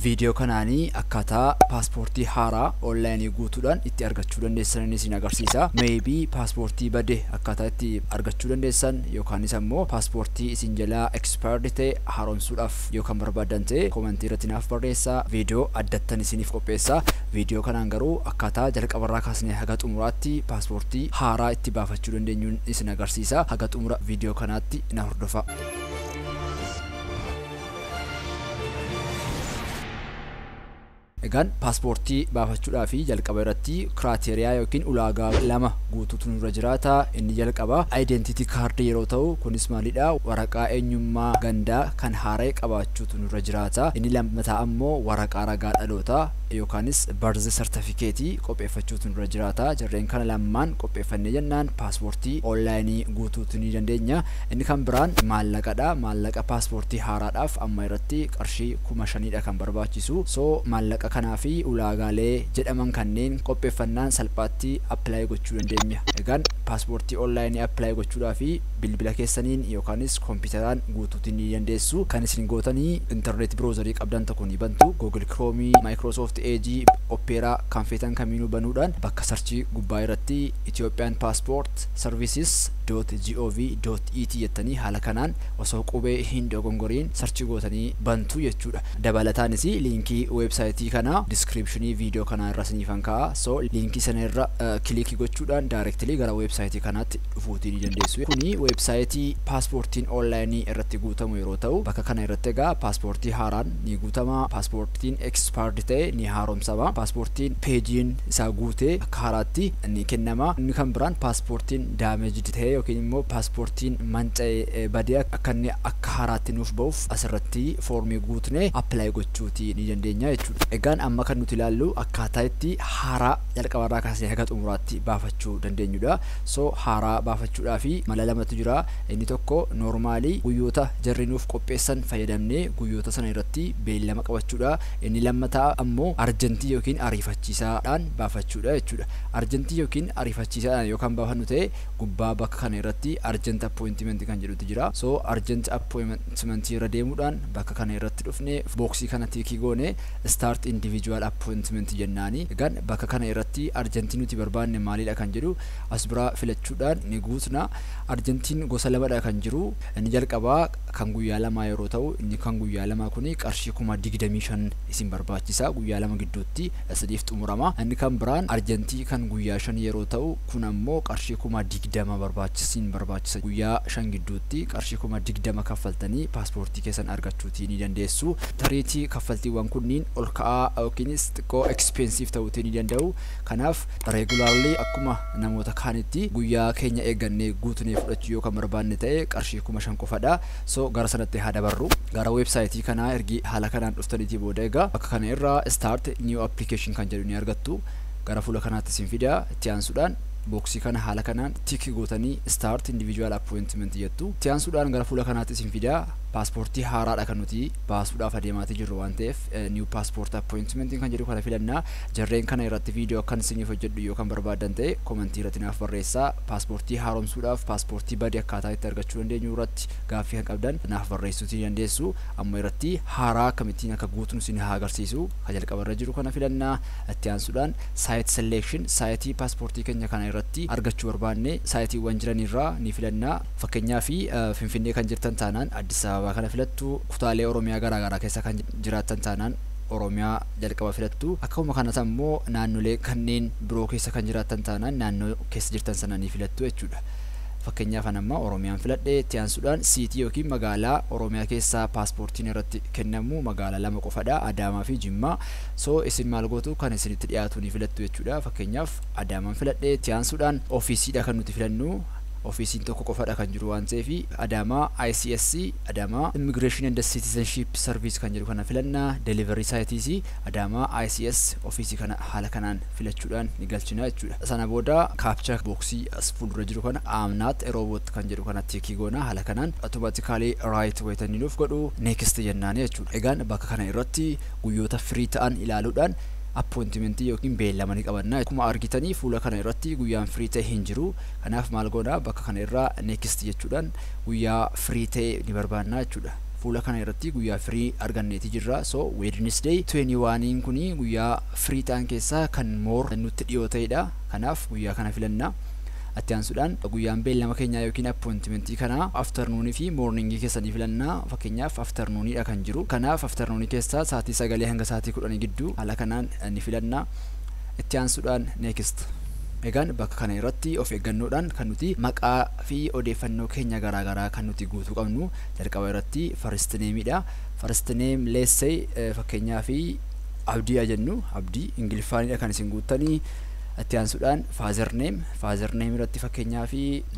video kanaanii akkaataa paaspoortii haaraa online guutuudhaan itti argachuu dandeessan isin agarsiisa. Maybe paaspoortii bade akkaataa itti argachuu dandeessan yookaan immoo paaspoortii isin jalaa expired ta'e haaromsuudhaaf yookaan barbaadan ta'e commentii irratti naaf barreessaa. Video addattan isiniif qopheessa. Video kanaan garuu akkaataa jalqabarraa kaasnee haga xumuraatti paaspoortii haaraa itti baafachuu dandeenyuun isin agarsiisa. Haga xumura video kanaatti na hordofaa. Egaan paaspoortii baafachuudhaaf jalqaba irratti kriteeriyaa yookiin ulaagaa lama guutuutu nurra jiraata. Inni jalqaba identity card yeroo ta'u kunis maalidha? Waraqaa eenyummaa gandaa kan haara'e qabaachuutu nurra jiraata. Inni lammataa ammoo waraqaa ragaa dhalootaa yookaanis birth certificate qopheeffachuutu nurra jiraata. Jarreen kana lamaan qopheeffannee jennaan paaspoortii online guutuutu ni dandeenya. Inni kan biraan maallaqadha. Maallaqa paaspoortii haaraadhaaf amma irratti qarshii 5,000 kan barbaachisu. So maallaqa kanaafi ulaagaalee jedhaman kanneen qopheeffannaan salphaatti apply gochuu dandeenya. Egaan paaspoortii online apply gochuudhaaf bilbila keessaniin yookaanis kompiitaraan guutuutti ni dandeessu. Kan isin gootanii internet browserii qabdan tokko ni bantu. Google Chrome, Microsoft Edge, Opera kan feetan kamiinuu banuudhaan bakka sarchii gubbaa irratti Ethiopian Passport Services.gov.et jettanii haala kanaan osoo qubee hin dogongoriin sarchii gootanii bantu jechuudha. Dabalataanis liinkii websaayitii kana descriptionii video kana irra isiniifan kaa'a. So liinkii sana irra kilikii gochuudhaan directly gara websaayitii kanaatti dhufuutii ni dandeessu. Kuni websaayitii paaspoortiin online irratti guutamu yeroo ta'u bakka kana irratti egaa paaspoortii haaraan ni guutama. Paaspoortiin expired ta'e ni haaromsama. Paaspoortiin peejiin isaa guutee akka haaraatti ni kennama. Inni kan biraan paaspoortiin damaged ta'e yookiin immoo paaspoortiin manca'e badee akka inni akka haaraatti nuuf ba'uuf asirratti foormii guutnee apply gochuutii ni dandeenya jechuudha. Egaan amma kan nuti ilaallu akkaataa itti haaraa jalqabarraa kaasee haga xumuraatti baafachuu dandeenyudha. So haaraa baafachuudhaaf mala lamatu jira. Inni tokko normaalii guyyoota jarri nuuf qopheessan fayyadamnee guyyoota sana irratti beellama qabachuudha. Inni lammataa ammoo arjantii yookiin ariifachiisaadhaan baafachuudha jechuudha. Arjantii yookiin ariifachiisaadhaan yookaan baafannu ta'e gubbaa bakka kana irratti argent appointment kan jedhutu jira. So argent appointment irra deemuudhaan bakka kana irratti dhufnee boksii kana tiikii goone start individual appointment jennaani. Egaan bakka kana irratti arjantii nuti barbaanne maalidha kan jedhu as bira filachuudhaan ni guutna. Arjantiin gosa lamadha kan jiru. Inni jalqabaa kan guyyaa lama yeroo ta'u inni kan guyyaa lama kuni qarshii 25,000 isin barbaachisa. Guyyaa lama gidduutti sadiif xumurama. Inni kan biraan arjantii kan guyyaa 5 yeroo ta'u kun ammoo qarshii 20,000 barbaachisa. Guyyaa 5 gidduutti qarshii 20,000 kaffaltanii paaspoortii keessan argachuutii ni dandeessu. Tariitii kaffaltiiwwan kunniin ol ka'aa yookiinis xiqqoo expensive ta'uutii ni danda'u. Kanaaf regularly akkuma namoota kaanitti guyyaa keenya eeggannee guutnee fudhachuu yoo kan barbaanne ta'e qarshii 5,000 qofadha. So gara sanatti haa dabarru. Gara websaayitii kanaa ergi haala kanaan dhuftaniitii booda egaa bakka kana irraa start new application kan jedhu ni argattu. Gara fuula kanaatti isin fida. Itti aansuudhaan boksii kana haala kanaan tiikii gootanii start individual appointment jettu. Itti aansuudhaan gara fuula kanaatti isin fida. Paaspoortii haaraadha kan nuti baasuudhaaf adeemaati jirru waan ta'eef new passport appointment kan jedhu kana filannaa. Jarreen kana irratti video akkan isiniif hojjedhu yoo kan barbaadan ta'e commentii irratti naaf barreessaa. Paaspoortii haaromsuudhaaf paaspoortii badee akkaataa itti argachuu dandeenyu irratti gaaffii kan qabdan naaf barreessuutii dandeessu. Amma irratti haaraa akkamittiin akka guutnu isin haa agarsiisu. Ka jalqabarra jiru kana filannaa. Itti aansuudhaan site selection saayitii paaspoortii keenya kana irratti argachuu barbaanne saayitiiwwan jiran irraa ni filannaa. Fakkeenyaaf Finfinnee kan jirtan taanaan Addis Ababa kana filattu. Kutaalee Oromiyaa garaagaraa keessa kan jiraattan taanaan Oromiyaa jalqaba filattu. Akkuma kanas ammoo naannolee kanneen biroo keessa kan jiraattan taanaan naannoo keessa jirtan sana ni filattu jechuudha. Fakkeenyaaf amma Oromiyaan filadhee itti aansuudhaan siitii yookiin magaalaa Oromiyaa keessaa paaspoortiin irratti kennamu magaalaa lama qofadha, Adaamaa fi Jimmaa. So isin maal gootu kan isinitti dhiyaatu ni filattu jechuudha. Fakkeenyaaf Adaamaan filadhee itti aansuudhaan ofiisiidha kan nuti filannu. Ofiisiin tokko qofadha kan jiru waan ta'eef Adaamaa ICSC Adaamaa Immigration and Citizenship Service kan jedhu kana filannaa. Delivery Sites Adaamaa ICS ofiisii kana haala kanaan filachuudhaan ni galchina jechuudha. Sana booda capture boxii as fuuldura jiru kana I'm not a robot kan jedhu kana tiikii goona. Haala kanaan automatically right wayitanii nuuf godhu next jennaani jechuudha. Egaan bakka kana irratti guyyoota free ta'an ilaaluudhaan appointment yookiin beellamanii qabanna. Akkuma argitanii fuula kana irratti guyyaan free ta'e hin jiru. Kanaaf maal goona bakka kana irraa next jechuudhaan guyyaa free ta'e ni barbaanna jechuudha. fuula kana irratti guyyaa free arganneeti jirra. So Wednesday 21 kuni guyyaa free ta'an keessaa kan more nutti dhiyoo ta'edha. Kanaaf guyyaa kana filanna. Attiyaansuudhaan guyyaan beellama keenyaa yookiin appointmentii kana afternoon fi morning keessanii filannaa. Fakkeenyaaf afternoonidha kan jiru. Kanaaf afternoon keessaa sa'aatii 9 hanga sa'aatii 10 gidduu haala kanaan ni filanna. Attiyaansuudhaan next. Egaan bakka kana irratti of eeggannoodhaan kan nuti maqaa fi odeeffannoo keenya garaagaraa kan nuti guutuu qabnu. Jalqaba irratti first name'idha. First name let's say fakkeenyaaf Abdii jennu. Abdii Ingiliffaanidha kan isin guuttanii. Attiyaansuudhaan father name irratti fakkeenyaaf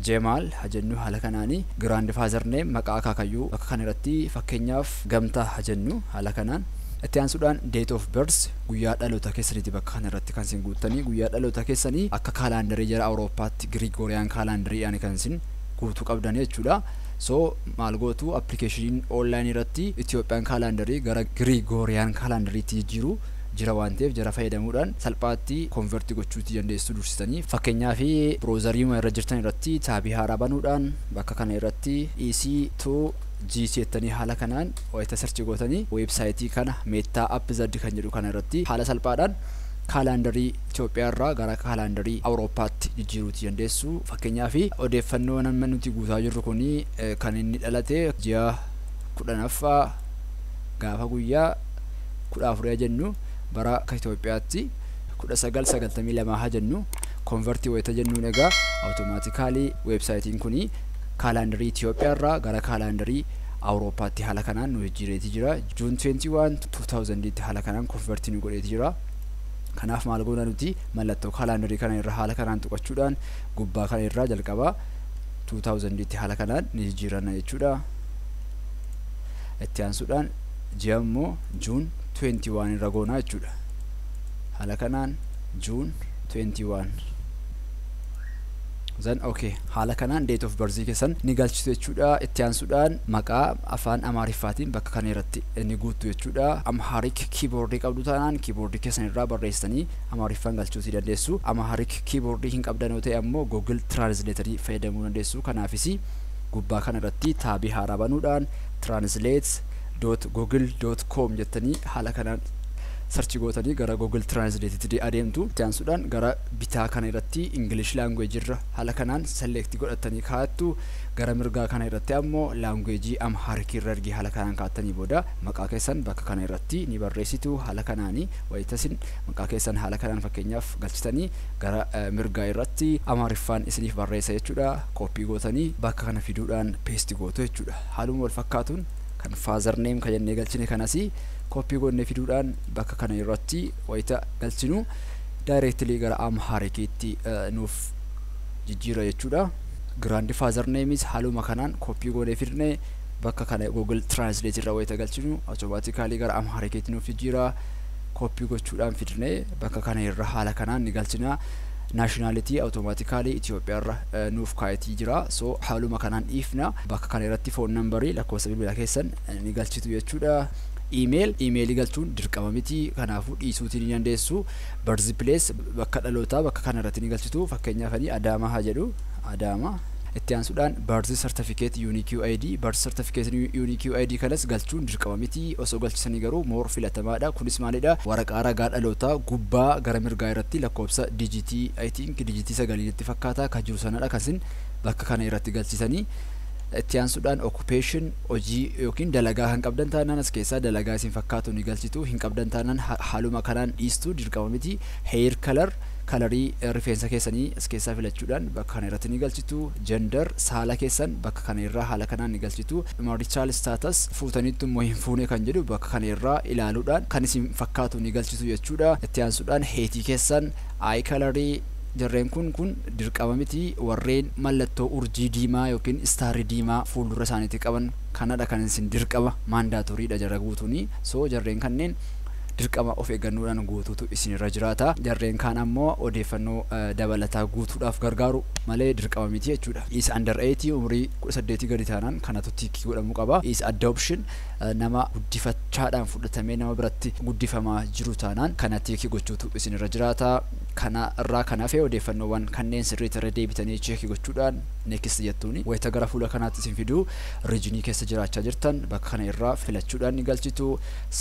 Jemaal jennu haala kanaani. Grandfather name maqaa akaakayyuu bakka kana irratti fakkeenyaaf Gamtaa jennu haala kanaan. Attiyaansuudhaan date of birth guyyaa dhaloota keessaniiti bakka kana irratti kan isin guuttanii. Guyyaa dhaloota keessanii akka kaalaandarii jara Awurooppaatti Gregorian kaalandariidhaan kan isin guutuu qabdan jechuudha. So maal gootu application online irratti Ethiopian kaalandarii gara Gregorian kaalandariitti jijjiiru jira waan ta'eef jara fayyadamuudhaan salphaatti convert gochuuti dandeessu dursitanii. Fakkeenyaaf browserii irra jirtan irratti taabii haaraa banuudhaan bakka kana irratti EC2 GC jettanii haala kanaan wayita search gootanii websaayitii kana Meta App Z kan jedhu kana irratti haala salphaadhaan kaalandarii Itoophiyaa irraa gara kaalandarii Awurooppaatti jijjiiruuti dandeessu. Fakkeenyaaf odeeffannoo nama nuti guutaa jirru kuni kan inni dhalate ji'a 10ffaa gaafa guyyaa 14 jennu bara ka Itoophiyaatti 1992 jennu convert wayita jennuun egaa automatically websaayitiin kuni kaalandarii Itoophiyaa irraa gara kaalandarii Awurooppaatti haala kanaan nu jijjiireeti jira. June 21 2000 tti haala kanaan convert nu godheeti jira. Kanaaf maal goona nuti mallattoo kaalandarii kana irra haala kanaan tuqachuudhaan gubbaa kana irraa jalqaba 2000 tti haala kanaan ni jijjiiranna jechuudha. Itti aansuudhaan ji'a immoo June 21 irra goona jechuudha. Haala kanaan June 21 then okay haala kanaan date of birth keessan ni galchitu jechuudha. Itti aansuudhaan maqaa afaan Amaariffaatiin bakka kana irratti ni guutu jechuudha. Amharic keyboard qabdu taanaan keyboard keessan irraa barreessanii Amaariffaan galchuutii dandeessu. Amharic keyboard hin qabdan yoo ta'e ammoo Google Translator fayyadamuu dandeessu. Kanaafis gubbaa kana irratti taabii haaraa banuudhaan translate.google.com jettanii haala kanaan search gootanii gara Google Translate tti adeemtu. Itti aansuudhaan gara bitaa kana irratti English language irra haala kanaan select godhatanii kaa'attu. Gara mirgaa kana irratti ammoo language Amharic irra ergi haala kanaan kaa'attanii booda maqaa keessan bakka kana irratti ni barreessitu. Haala kanaani wayitasin maqaa keessan haala kanaan fakkeenyaaf galchitanii gara mirgaa irratti Amaariffaan isiniif barreessa jechuudha. Copy gootanii bakka kana fiduudhaan paste gootu jechuudha. Haaluma wal fakkaatuun kan father name kan jennee galchine kanasi copy goonee fiduudhaan bakka kana irratti wayita galchinu directly gara Amharikitti nuuf jijjiira jechuudha. Grandfather name is haaluma kanaan copy goonee fidne bakka kana Google Translate irra wayita galchinu automatically gara Amharikitti nuuf jijjiira. Copy gochuudhaan fidne bakka kana irra haala kanaan ni galchina. Nationality automatically Itoophiyaa irra nuuf kaa'etii jira. So haaluma kanaan ifna bakka kana irratti phone numberii lakkoofsa bilbilaa keessan ni galchitu jechuudha. Email galchuun dirqama miti. Kanaafuu dhiisuutii ni dandeessu. Birth place bakka dhalootaa bakka kana irratti ni galchitu. Fakkeenyaaf Adaamaa haa jedhu Adaamaa. Itti aansuudhaan birth certificate unique ID birth certificate unique ID kanas galchuun dirqama miti. Osoo galchisanii garuu more filatamaadha. Kunis maalidha? Waraqaa ragaa dhalootaa gubbaa gara mirgaa irratti lakkoofsa digitii I think digitii 9 itti fakkaata kan jiru sanadha kasin bakka kana irratti galchisanii. Itti aansuudhaan occupation hojii yookiin dalagaa kan qabdan taanaan as keessaa dalagaa isin fakkaatu ni galchitu. Hin qabdan taanaan haaluma kanaan dhiistu dirqama miti. Hair color kalarii rifeensa keessanii as keessaa filachuudhaan bakka kana irratti ni galchitu. Gender saala keessan bakka kana irraa haala kanaan ni galchitu. Marital status fuutaniitu immoo hin fuune kan jedhu bakka kana irraa ilaaluudhaan kan isin fakkaatu ni galchitu jechuudha. Itti aansuudhaan heetii keessan eye kalarii jarreen kun dirqama miti. Warreen mallattoo urjii diimaa yookiin istaarii diimaa fuuldura isaaniitti qaban kanadha kan isin dirqama maandaatoriidha jara guutuuni. So jarreen kanneen dirqama of eeggannoodhaan guutuutu isinirra jiraata. Jarreen kaan ammoo odeeffannoo dabalataa guutuudhaaf gargaaru malee dirqama miti jechuudha. Is under 80 umrii 18 gadi taanaan kanatu tiikii godhamuu qaba. Is adoption nama guddifachaadhaan fudhatamee nama biratti guddifamaa jiru taanaan kana tiikii gochuutu isinirra jiraata. kana irraa kan hafe odeeffannoowwan kanneen sirriitti irra deebitanii cheekii gochuudhaan next jettuuni wayita gara fuula kanaatti isin fiduu regionii keessa jiraachaa jirtan bakka kana irraa filachuudhaan ni galchitu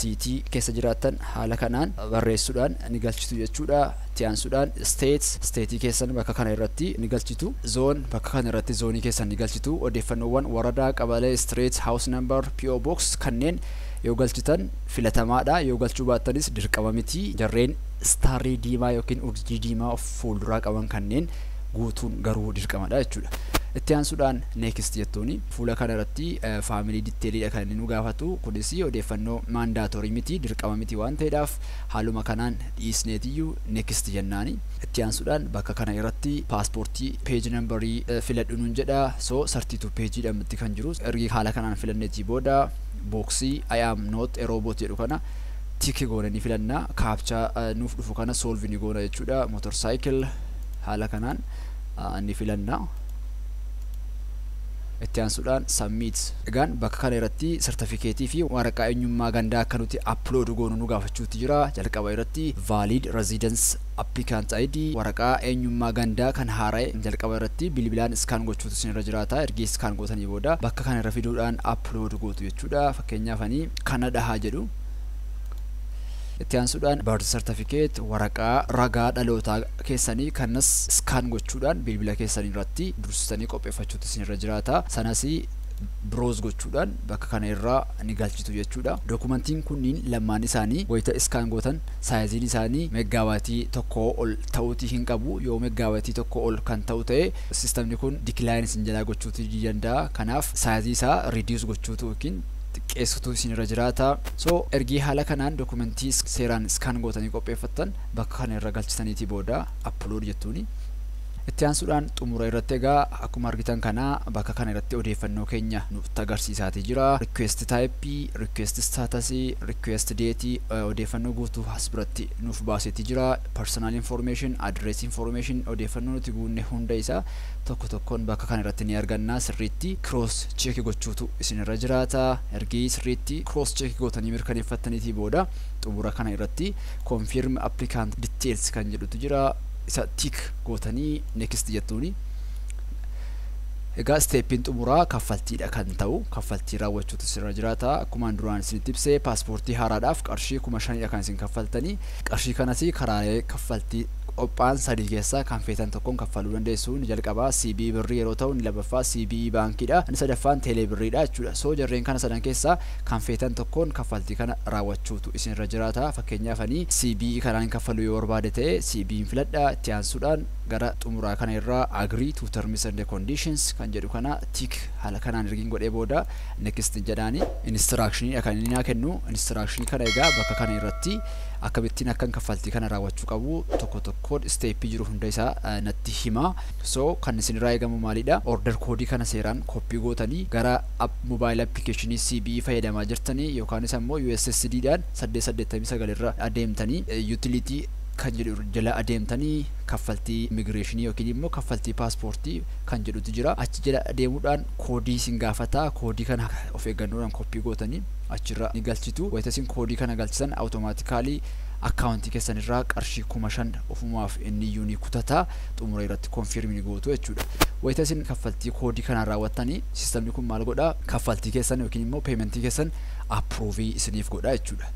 city keessa jiraattan haala kanaan barreessuudhaan ni galchitu jechuudha tiyaansuudhaan state keessan bakka kana irratti ni galchitu zone bakka kana irratti zoonii keessan ni galchitu odeeffannoowwan waradaa qabalee street house number PO box kanneen yoo galchitan filatamaadha yoo galchuu baattanis dirqama miti jarreen starrii diimaa yookiin urjii diimaa of fuulduraa qaban kanneen guutuun garuu dirqamadha jechuudha itti aansuudhaan next jettuuni fuula kana irratti family detailidha kan inni nu gaafatu kunis odeeffannoo mandatory miti dirqama miti waan ta'eedhaaf haaluma kanaan dhiisneetiyyuu next jennaani itti aansuudhaan bakka kana irratti paaspoortii page numberii filadhu nuun jedha so 32 page dhamatti kan jiru ergi haala kanaan filanneetii booda boxii I am not a robot jedhu kana tiki goona ni filanna captcha nuuf dhufu kana solve ni goona jechuudha motorcycle haala kanaan ni filanna itti aansuudhaan submit egaan bakka kana irratti certificate fi waraqaa eenyummaa gandaa akka nuti upload goonu nu gaafachuutti jira jalqaba irratti valid residence applicant ID waraqaa eenyummaa gandaa kan haara'e jalqaba irratti bilbilaan scan gochuutu isinirra jiraata ergi scan gootanii booda bakka kana irra fiduudhaan upload gootu jechuudha fakkeenyaaf ani kana dhahaa jedhu itti aansuudhaan birth certificate waraqaa ragaa dhalootaa keessanii kanas scan gochuudhaan bilbila keessanii irratti dursitanii qopheeffachuutu isinirra jiraata sanas browse gochuudhaan bakka kana irraa ni galchitu jechuudha dokumentiin kunniin lamaan isaanii wayita scan gootan saayiziin isaanii megaabaayitii tokko ol ta'uutii hin qabu yoo megaabaayitii tokko ol kan ta'u ta'e sistemni kun decline isin jalaa gochuutu danda'a kanaaf saayizii isaa reduce gochuutu yookiin xiqqeessutu isinirra jiraata so ergi haala kanaan dokumentii seeraan scan gootanii qopheeffattan bakka kana irra galchitaniitii booda upload jettuuni itti aansuudhaan xumura irratti egaa akkuma argitan kana bakka kana irratti odeeffannoo keenya nutti agarsiisaatii jira request type request status request date odeeffannoo guutuu as biratti nuuf baaseetii jira personal information address information odeeffannoo nuti guunne hunda isaa tokko tokkoon bakka kana irratti ni arganna sirriitti cross check gochuutu isinirra jiraata ergi sirriitti cross check gootanii mirkaneeffattaniitii booda xumura kana irratti confirm applicant details kan jedhutu jira isa tick gootanii next jettuuni egaa stepin xumuraa kaffaltiidha kan ta'u kaffaltii raawwachuutu isinirra jiraata akkuma duraan isinitti ibsee paaspoortii haaraadhaaf qarshii 5,000 kan isin kaffaltanii qarshii kanas karaalee kaffaltii qophaan sadii keessaa kan feetan tokkoon kaffaluu dandeessu ni jalqabaa CB birrii yeroo ta'u ni lammaffaa CB baankiidha inni sadaffaan teelee birriidha jechuudha so jarreen kana sadan keessaa kan feetan tokkoon kaffaltii kana raawwachuutu isinirra jiraata fakkeenyaaf ani CB kanaan kaffaluu yoo barbaade ta'e CB filadha itti aansuudhaan gara xumuraa kana irraa agree to terms and conditions kan jedhu kana tick haala kanaan ergiin godhee booda next jedhaani instructionii kan inni naa kennu instructionii kana egaa bakka kana irratti akkamittiin akkan kaffaltii kana raawwachuu qabu tokko tokkoon step jiru hunda isaa natti hima so kan isin irraa eegamu maalidha order koodii kana seeraan koppii gootanii gara mobile applicationii CB fayyadamaa jirtanii yookaan immoo USSD dhaan 889 irra adeemtanii utility kan jedhu jala adeemtanii kaffaltii immigration yookiin immoo kaffaltii paaspoortii kan jedhutu jira achi jala adeemuudhaan koodii isin gaafata koodii kana of eeggannoodhaan koppii gootanii achirra ni galchitu wayita isin koodii kana galchisan automatically akkaawuntii keessan irraa qarshii 5,000 ofumaaf inni yuunii kutata xumura irratti confirm ni gootu jechuudha wayita isin kaffaltii koodii kana raawwattanii sistemni kun maal godha kaffaltii keessan yookiin immoo paymentii keessan approve isiniif godha jechuudha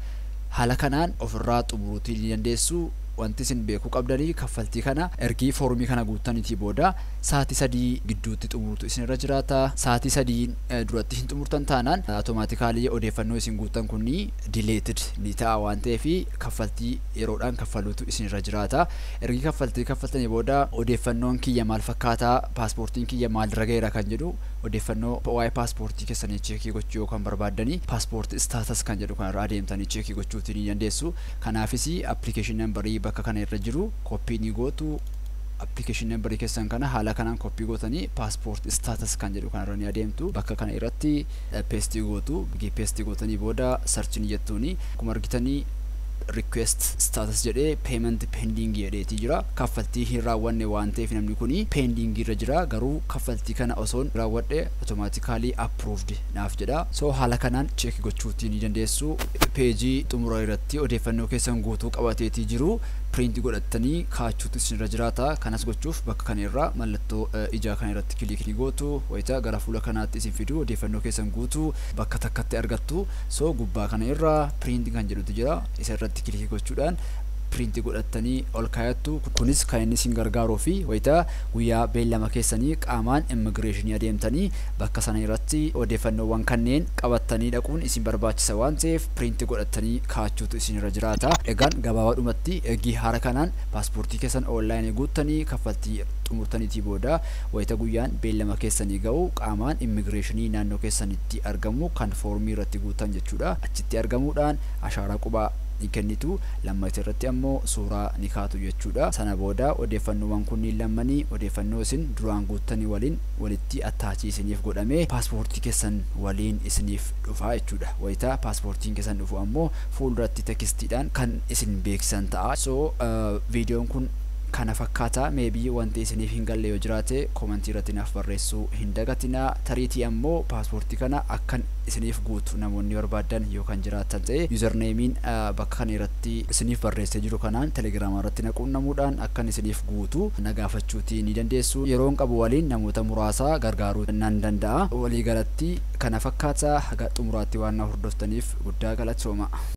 haala kanaan ofirraa xumuruutii ni dandeessu wanti isin beekuu qabdanii kaffaltii kana ergi foormii kana guuttaniitii booda sa'aatii 3 gidduutti xumuruutu isinirra jiraata sa'aatii 3 duratti hin xumurtan taanaan automatically odeeffannoo isin guuttan kunni deleted ni ta'a waan ta'eef kaffaltii yeroodhaan kaffaluutu isinirra jiraata ergi kaffaltii kaffaltanii booda odeeffannoon kiyya maal fakkaataa paaspoortiin kiyya maal rageera kan jedhu odeeffannoo waa'ee paaspoortii keessanii cheekii gochuu yookaan barbaaddanii paaspoort status kan jedhu kanarra adeemtanii cheekii gochuutii ni dandeessu kanaafis application numberii bakka kana irra jiru koppii ni gootu application numberii keessan kana haala kanaan koppii gootanii paaspoort status kan jedhu kanarra ni adeemtu bakka kana irratti paste gootu paste gootanii booda search ni jettuuni akkuma argitanii request status jedhee payment pending jedheeti jira. Kaffaltii hin raawwanne waan ta'eef namni kuni pending irra jira, garuu kaffaltii kana osoon raawwadhe automatically approved naaf jedha. So haala kanaan check gochuutii ni dandeessu. Peejii xumura irratti odeeffannoo keessan guutuu qabateetii jiru print godhattanii kaachuutu isinirra jiraata. Kanas gochuuf bakka kana irraa mallattoo ijaa kana irratti kilikii gootu wayita gara fuula kanaatti isin fidu odeeffannoo keessan guutuu bakka takkatti argattu. So gubbaa kana irraa print kan jedhutu jira, isa irratti kilikii gochuudhaan print godhattanii ol kaayattu. Kunis kan inni isin gargaaruu fi wayita guyyaa beellama keessanii qaamaan immigireeshinii adeemtanii bakka sana irratti odeeffannoowwan kanneen qabattanii dhaquun isin barbaachisa waan ta'eef print godhattanii kaachuutu isinirra jiraata. Egaan gabaabaadhumatti eegii haala kanaan paaspoortii keessan online guuttanii kaffaltii xumurtaniitii booda wayita guyyaan beellama keessanii ga'u qaamaan immigireeshinii naannoo keessanitti argamu kan foormii irratti guutan jechuudha. Achitti argamuudhaan ashaaraa qubaa ni kennitu, lammataa irratti ammoo suuraa ni kaatu jechuudha. Sana booda odeeffannoowwan kunniin lammanii odeeffannoo isin duraan guuttanii waliin walitti attaachii isiniif godhamee paaspoortii keessan waliin isiniif dhufa jechuudha. Wayita paaspoortiin keessan dhufu ammoo fuulduratti tekstiidhaan kan isin beeksisan ta'a. So viidiyoon kun kana fakkaata. Maybe wanti isiniif hin galle yoo jiraate commentii irratti naaf barreessuu hin dagatinaa. Tariitii ammoo paaspoortii kana akkan isiniif guutu namoonni barbaadan yookaan jiraatan ta'e usernamein bakka kana irratti isiniif barreessee jiru kanaan telegram irratti naquunnamuudhaan akkan isiniif guutu nagaafachuutii ni dandeessu. Yeroon qabu waliin namoota muraasa gargaaruu nan danda'a. Walii galatti kana fakkaata. Haga xumuraatti waan na hordoftaniif guddaa galatooma.